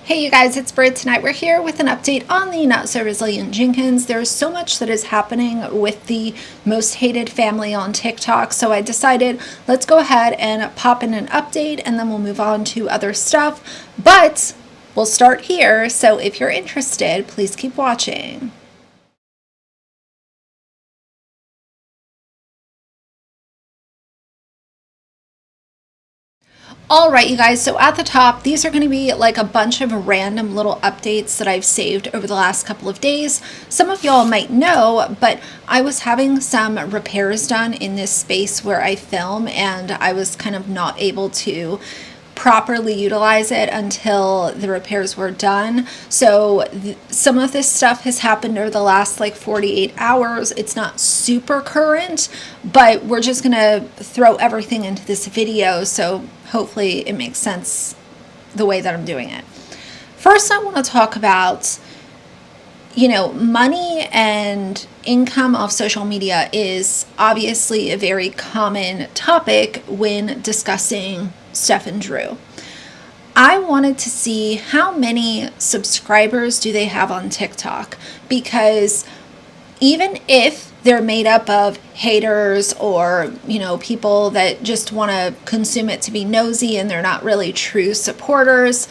Hey you guys, it's Brit. Tonight we're here with an update on the Not So Resilient Jenkins. There's so much that is happening with the most hated family on TikTok, so I decided let's go ahead and pop in an update and then we'll move on to other stuff. But we'll start here, so if you're interested, please keep watching. All right, you guys, so at the top, these are going to be like a bunch of random little updates that I've saved over the last couple of days. Some of y'all might know, but I was having some repairs done in this space where I film, and I was kind of not able to properly utilize it until the repairs were done. So some of this stuff has happened over the last like 48 hours. It's not super current, but we're just gonna throw everything into this video, so hopefully it makes sense the way that I'm doing it. First, I want to talk about, money and income off social media is obviously a very common topic when discussing Steph and Drew. I wanted to see how many subscribers do they have on TikTok, because even if they're made up of haters or, people that just want to consume it to be nosy and they're not really true supporters,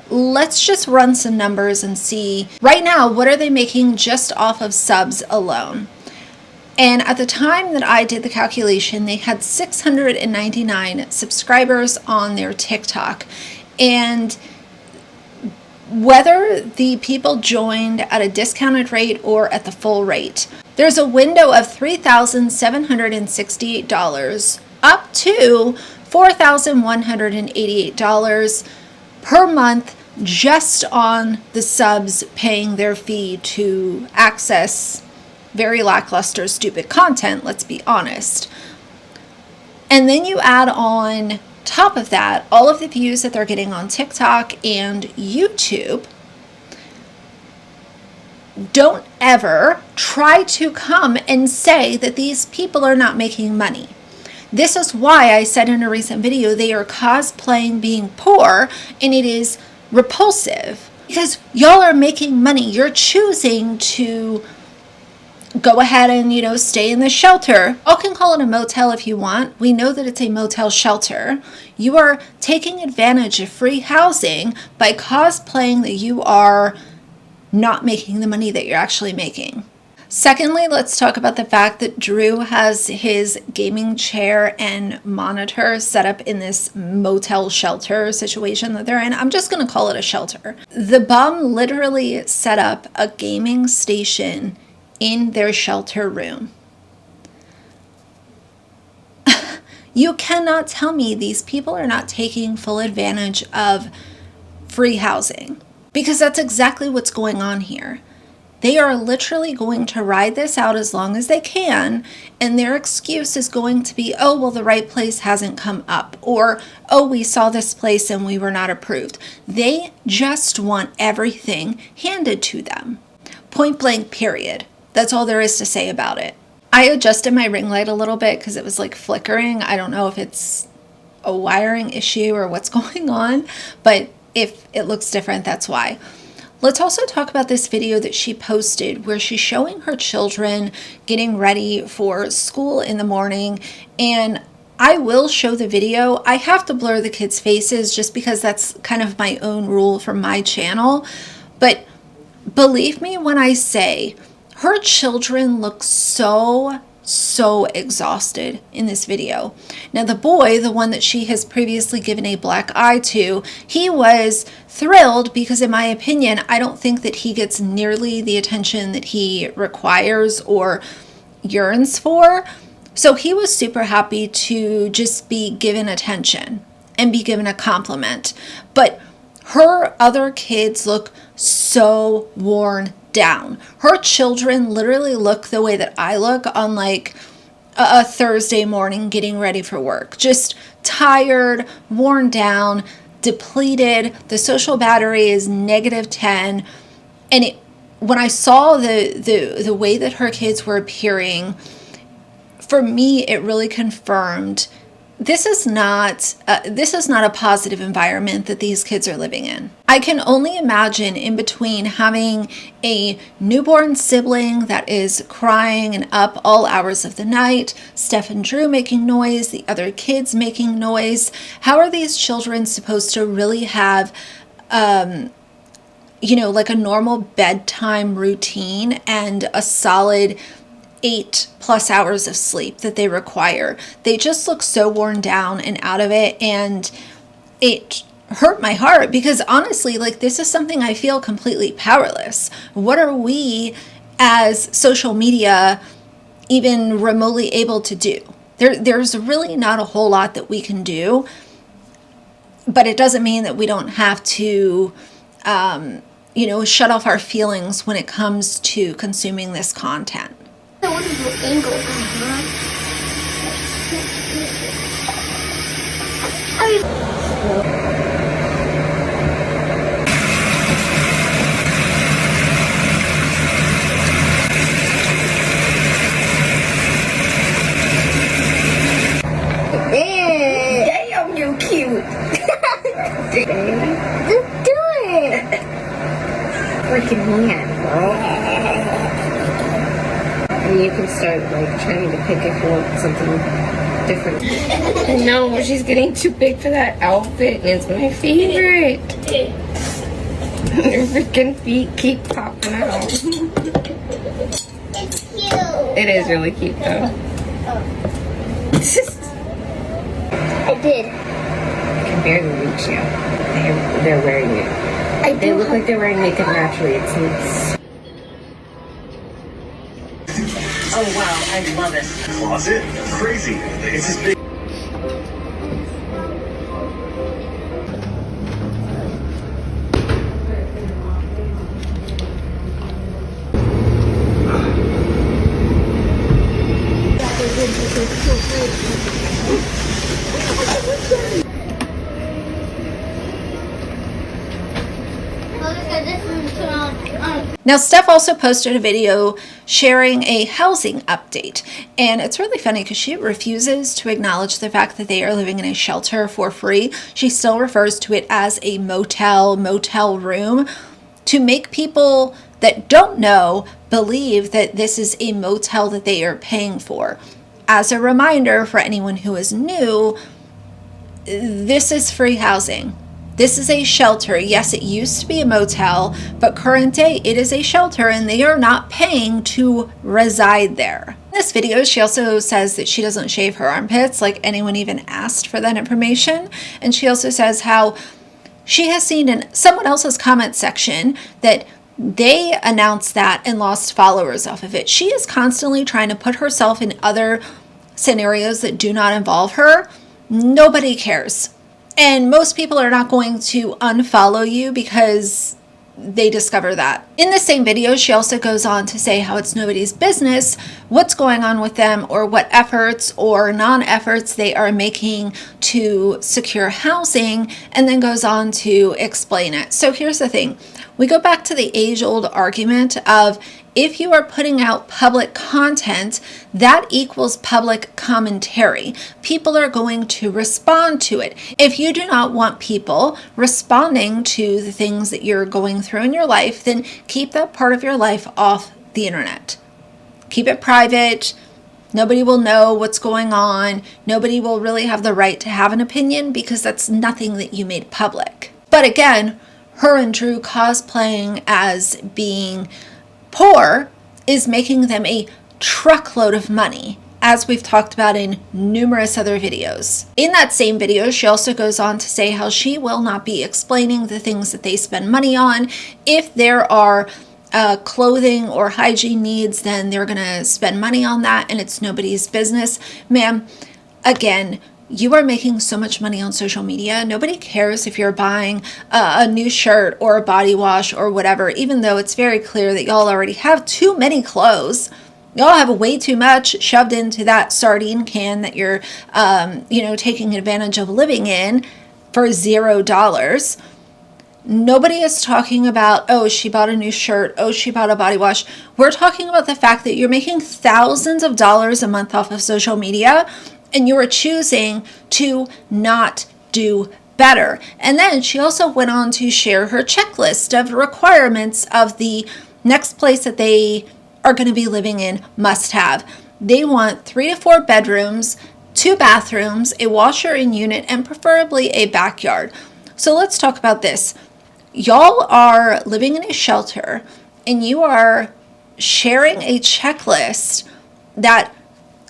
let's just run some numbers and see right now, what are they making just off of subs alone? And at the time that I did the calculation, they had 699 subscribers on their TikTok. And whether the people joined at a discounted rate or at the full rate, there's a window of $3,768 up to $4,188 per month just on the subs paying their fee to access very lackluster, stupid content, let's be honest. And then you add on top of that all of the views that they're getting on TikTok and YouTube. Don't ever try to come and say that these people are not making money. This is why I said in a recent video, they are cosplaying being poor, and it is repulsive because y'all are making money. You're choosing to go ahead and, stay in the shelter. You can call it a motel if you want. We know that it's a motel shelter. You are taking advantage of free housing by cosplaying that you are not making the money that you're actually making. Secondly, let's talk about the fact that Drew has his gaming chair and monitor set up in this motel shelter situation that they're in. I'm just going to call it a shelter. The bum literally set up a gaming station in their shelter room. You cannot tell me these people are not taking full advantage of free housing, because that's exactly what's going on here. They are literally going to ride this out as long as they can, and their excuse is going to be, oh, well, the right place hasn't come up, or, oh, we saw this place and we were not approved. They just want everything handed to them. Point blank, period. That's all there is to say about it. I adjusted my ring light a little bit because it was like flickering. I don't know if it's a wiring issue or what's going on, but if it looks different, that's why. Let's also talk about this video that she posted where she's showing her children getting ready for school in the morning. And I will show the video. I have to blur the kids' faces just because that's kind of my own rule for my channel. But believe me when I say, her children look so exhausted in this video. Now the boy, the one that she has previously given a black eye to, he was thrilled because in my opinion, I don't think that he gets nearly the attention that he requires or yearns for. So he was super happy to just be given attention and be given a compliment. But her other kids look so worn down. Her children literally look the way that I look on like a Thursday morning getting ready for work. Just tired, worn down, depleted. The social battery is -10. And when I saw the way that her kids were appearing, for me, it really confirmed this is not a positive environment that these kids are living in. I can only imagine in between having a newborn sibling that is crying and up all hours of the night, Steph and Drew making noise, the other kids making noise. How are these children supposed to really have like a normal bedtime routine and a solid 8+ hours of sleep that they require? They just look so worn down and out of it, and it hurt my heart because honestly, like, this is something I feel completely powerless. What are we as social media even remotely able to do? There's really not a whole lot that we can do, but it doesn't mean that we don't have to shut off our feelings when it comes to consuming this content. What is the angle? Damn, you cute. Just do it. Freaking hand. And you can start like trying to pick if you want something different. No, she's getting too big for that outfit, and it's my favorite. Her freaking feet keep popping out. It's cute. It is really cute though. I did. I can barely reach you. They're wearing it. They look like they're wearing makeup naturally. It's nice. Oh wow, I love it. Closet? Crazy. It's this big. Now, Steph also posted a video sharing a housing update, and it's really funny because she refuses to acknowledge the fact that they are living in a shelter for free. She still refers to it as a motel room to make people that don't know believe that this is a motel that they are paying for. As a reminder for anyone who is new, this is free housing. This is a shelter. Yes, it used to be a motel, but current day it is a shelter and they are not paying to reside there. In this video, she also says that she doesn't shave her armpits, like anyone even asked for that information. And she also says how she has seen in someone else's comment section that they announced that and lost followers off of it. She is constantly trying to put herself in other scenarios that do not involve her. Nobody cares. And most people are not going to unfollow you because they discover that. In the same video, she also goes on to say how it's nobody's business what's going on with them or what efforts or non-efforts they are making to secure housing, and then goes on to explain it. So here's the thing. We go back to the age-old argument of if you are putting out public content, that equals public commentary. People are going to respond to it. If you do not want people responding to the things that you're going through in your life, then keep that part of your life off the internet. Keep it private. Nobody will know what's going on. Nobody will really have the right to have an opinion because that's nothing that you made public. But again, her and Drew cosplaying as being poor is making them a truckload of money, as we've talked about in numerous other videos. In that same video, she also goes on to say how she will not be explaining the things that they spend money on. If there are clothing or hygiene needs, then they're going to spend money on that, and it's nobody's business. Ma'am, again, you are making so much money on social media. Nobody cares if you're buying a new shirt or a body wash or whatever, even though it's very clear that y'all already have too many clothes. Y'all have way too much shoved into that sardine can that you're, taking advantage of living in for $0. Nobody is talking about, oh, she bought a new shirt, oh, she bought a body wash. We're talking about the fact that you're making thousands of dollars a month off of social media, and you are choosing to not do better. And then she also went on to share her checklist of requirements of the next place that they are going to be living in must have. They want 3 to 4 bedrooms, 2 bathrooms, a washer in unit, and preferably a backyard. So let's talk about this. Y'all are living in a shelter and you are sharing a checklist that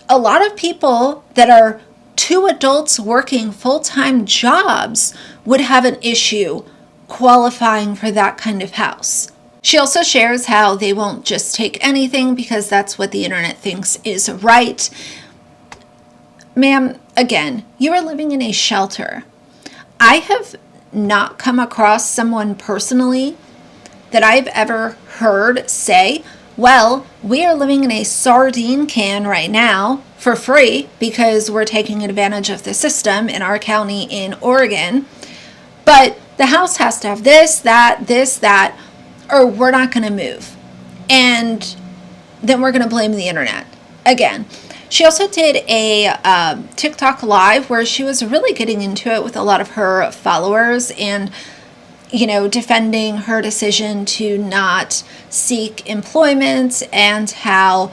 a lot of people that are 2 adults working full-time jobs would have an issue qualifying for that kind of house. She also shares how they won't just take anything because that's what the internet thinks is right. Ma'am, again, you are living in a shelter. I have not come across someone personally that I've ever heard say, well, we are living in a sardine can right now for free because we're taking advantage of the system in our county in Oregon. But the house has to have this, that, or we're not going to move. And then we're going to blame the internet again. She also did a TikTok live where she was really getting into it with a lot of her followers and, you know, defending her decision to not seek employment and how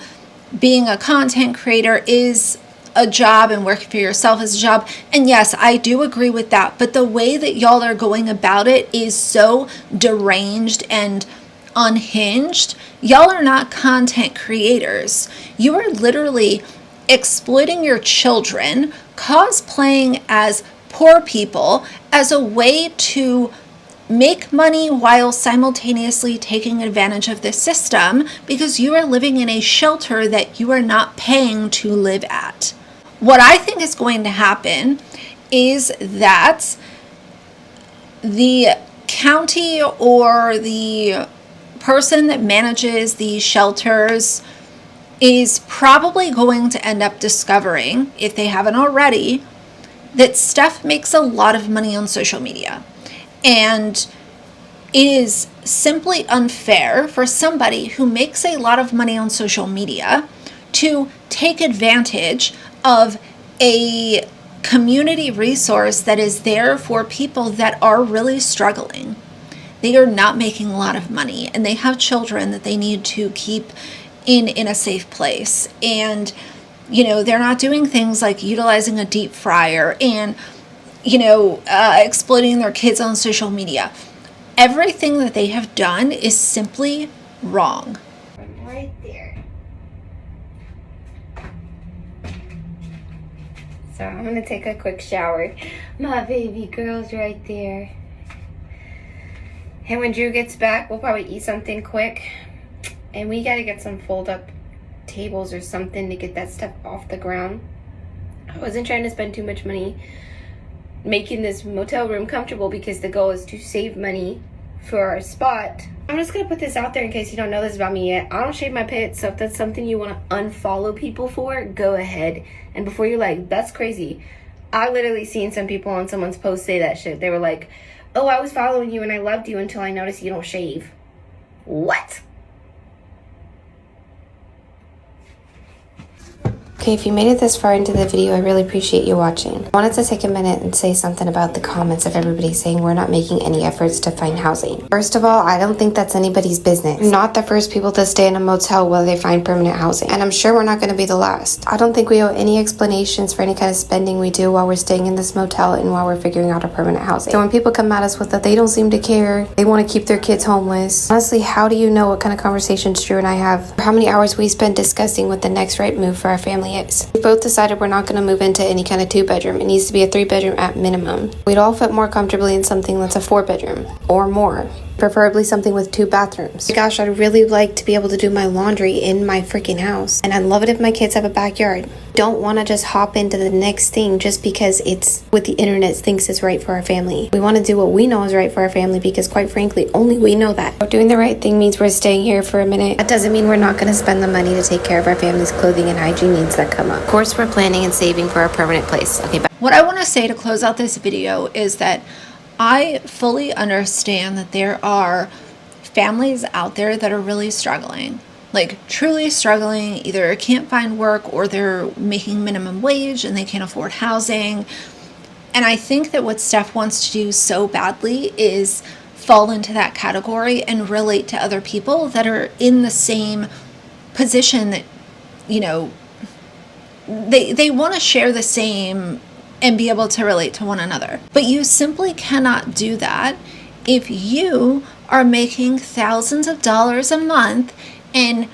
being a content creator is a job and working for yourself is a job. And yes, I do agree with that. But the way that y'all are going about it is so deranged and unhinged. Y'all are not content creators. You are literally exploiting your children, cosplaying as poor people as a way to make money while simultaneously taking advantage of the system because you are living in a shelter that you are not paying to live at. What I think is going to happen is that the county or the person that manages these shelters is probably going to end up discovering, if they haven't already, that Steph makes a lot of money on social media. And it is simply unfair for somebody who makes a lot of money on social media to take advantage of a community resource that is there for people that are really struggling. They are not making a lot of money and they have children that they need to keep in a safe place. And, you know, they're not doing things like utilizing a deep fryer and, you know, exploiting their kids on social media. Everything that they have done is simply wrong. Right there. So I'm gonna take a quick shower. My baby girl's right there. And when Drew gets back, we'll probably eat something quick. And we gotta get some fold-up tables or something to get that stuff off the ground. I wasn't trying to spend too much money making this motel room comfortable because the goal is to save money for our spot. I'm just gonna put this out there in case you don't know this about me yet. I don't shave my pits, so if that's something you want to unfollow people for, go ahead. And before you're like, that's crazy, I literally seen some people on someone's post say that shit. They were like, oh, I was following you and I loved you until I noticed you don't shave. What? Okay, if you made it this far into the video, I really appreciate you watching. I wanted to take a minute and say something about the comments of everybody saying we're not making any efforts to find housing. First of all, I don't think that's anybody's business. We're not the first people to stay in a motel while they find permanent housing. And I'm sure we're not going to be the last. I don't think we owe any explanations for any kind of spending we do while we're staying in this motel and while we're figuring out our permanent housing. So when people come at us with that, they don't seem to care. They want to keep their kids homeless. Honestly, how do you know what kind of conversations Drew and I have? Or how many hours we spend discussing what the next right move for our family is? We both decided we're not going to move into any kind of 2-bedroom. It needs to be a 3-bedroom at minimum. We'd all fit more comfortably in something that's a 4-bedroom or more. Preferably something with 2 bathrooms. Gosh, I'd really like to be able to do my laundry in my freaking house. And I'd love it if my kids have a backyard. Don't want to just hop into the next thing just because it's what the internet thinks is right for our family. We want to do what we know is right for our family because quite frankly, only we know that. Doing the right thing means we're staying here for a minute. That doesn't mean we're not going to spend the money to take care of our family's clothing and hygiene needs that come up. Of course, we're planning and saving for our permanent place. Okay, bye. What I want to say to close out this video is that I fully understand that there are families out there that are really struggling. like truly struggling, either can't find work or they're making minimum wage and they can't afford housing. And I think that what Steph wants to do so badly is fall into that category and relate to other people that are in the same position that, you know, they want to share the same and be able to relate to one another. But you simply cannot do that if you are making thousands of dollars a month and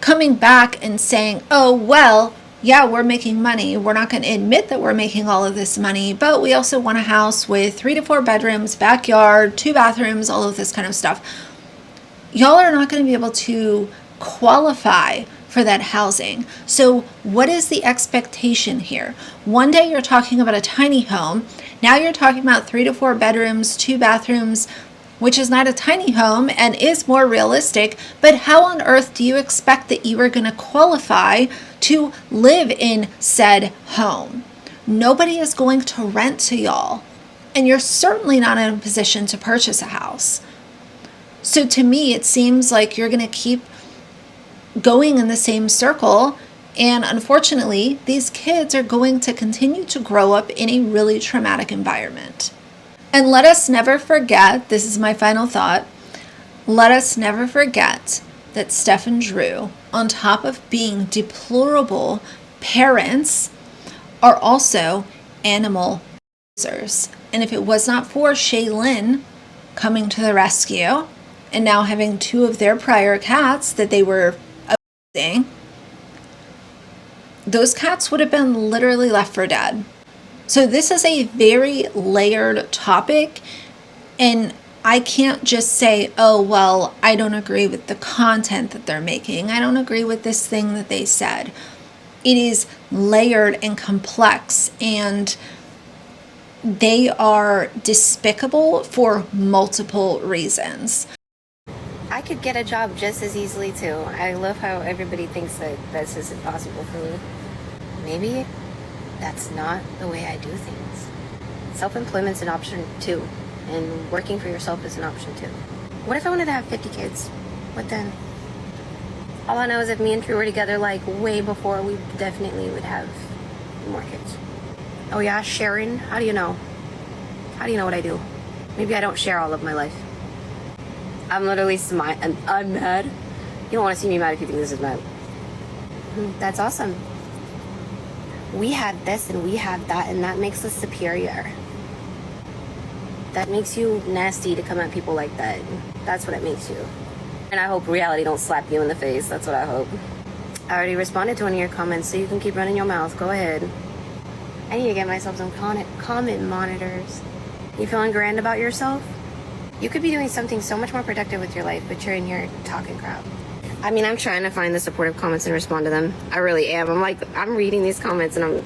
coming back and saying, oh, well, yeah, we're making money. We're not going to admit that we're making all of this money, but we also want a house with 3 to 4 bedrooms, backyard, 2 bathrooms, all of this kind of stuff. Y'all are not going to be able to qualify for that housing. So what is the expectation here? One day you're talking about a tiny home. Now you're talking about 3 to 4 bedrooms, 2 bathrooms, which is not a tiny home and is more realistic. But how on earth do you expect that you are going to qualify to live in said home? Nobody is going to rent to y'all. And you're certainly not in a position to purchase a house. So to me, it seems like you're going to keep going in the same circle. And unfortunately, these kids are going to continue to grow up in a really traumatic environment. And let us never forget, this is my final thought, let us never forget that Steph and Drew, on top of being deplorable parents, are also animal abusers. And if it was not for Shaylin coming to the rescue and now having 2 of their prior cats that they were abusing, those cats would have been literally left for dead. So this is a very layered topic, and I can't just say, oh, well, I don't agree with the content that they're making. I don't agree with this thing that they said. It is layered and complex, and they are despicable for multiple reasons. I could get a job just as easily too. I love how everybody thinks that this is impossible for me. Maybe that's not the way I do things. Self-employment's an option too, and working for yourself is an option too. What if I wanted to have 50 kids? What then? All I know is if me and Drew were together like way before, we definitely would have more kids. Oh yeah, Sharon, how do you know? How do you know what I do? Maybe I don't share all of my life. I'm literally smiling. I'm mad. You don't want to see me mad if you think this is mad. That's awesome. We had this and we have that, and that makes us superior. That makes you nasty to come at people like that. That's what it makes you. And I hope reality don't slap you in the face. That's what I hope. I already responded to one of your comments, so you can keep running your mouth. Go ahead. I need to get myself some comment monitors. You feeling grand about yourself? You could be doing something so much more productive with your life, but you're in here talking crap. I mean, I'm trying to find the supportive comments and respond to them. I really am. I'm reading these comments and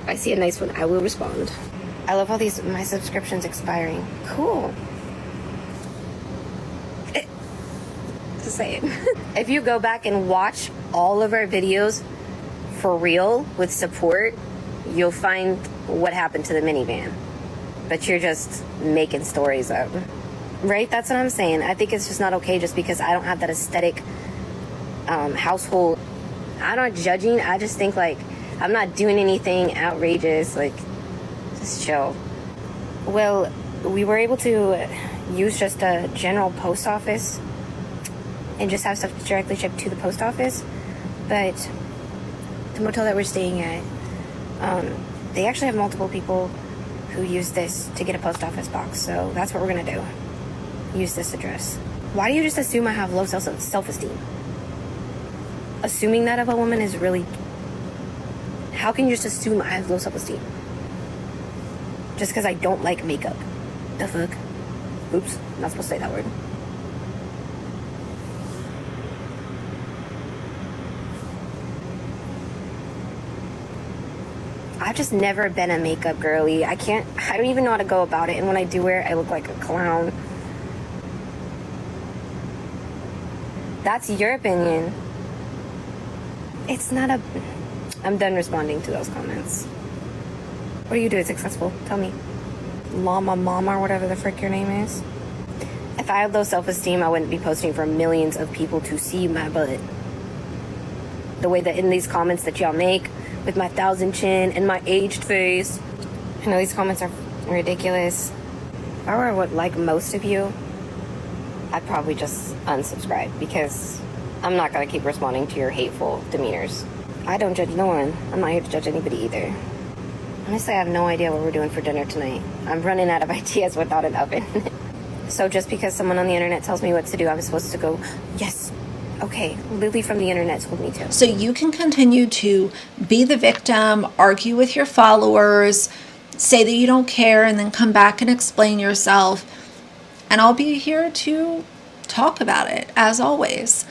I see a nice one, I will respond. I love all my subscriptions expiring. Cool. To say it. If you go back and watch all of our videos for real with support, you'll find what happened to the minivan. But you're just making stories up. Right? That's what I'm saying. I think it's just not okay just because I don't have that aesthetic household. I'm not judging. I just think like I'm not doing anything outrageous. Like, just chill. Well, we were able to use just a general post office and just have stuff directly shipped to the post office. But the motel that we're staying at, they actually have multiple people who use this to get a post office box. So that's what we're gonna do. Use this address. Why do you just assume I have low self-esteem? Assuming that of a woman is really... How can you just assume I have low self-esteem? Just because I don't like makeup. The fuck? Oops, not supposed to say that word. I've just never been a makeup girly. I don't even know how to go about it. And when I do wear it, I look like a clown. That's your opinion. It's not a... I'm done responding to those comments. What do you do? It's successful. Tell me. Llama Mama or whatever the frick your name is. If I had low self-esteem, I wouldn't be posting for millions of people to see my butt. The way that in these comments that y'all make with my 1,000 chin and my aged face. I know these comments are ridiculous. If I were like most of you, I'd probably just unsubscribe because I'm not going to keep responding to your hateful demeanors. I don't judge no one. I'm not here to judge anybody either. Honestly, I have no idea what we're doing for dinner tonight. I'm running out of ideas without an oven. So just because someone on the internet tells me what to do, I'm supposed to go, yes, okay, Lily from the internet told me to. So you can continue to be the victim, argue with your followers, say that you don't care, and then come back and explain yourself. And I'll be here to talk about it, as always.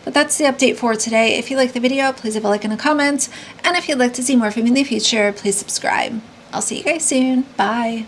But that's the update for today. If you like the video, please leave a like and a comment. And if you'd like to see more from me in the future, please subscribe. I'll see you guys soon. Bye.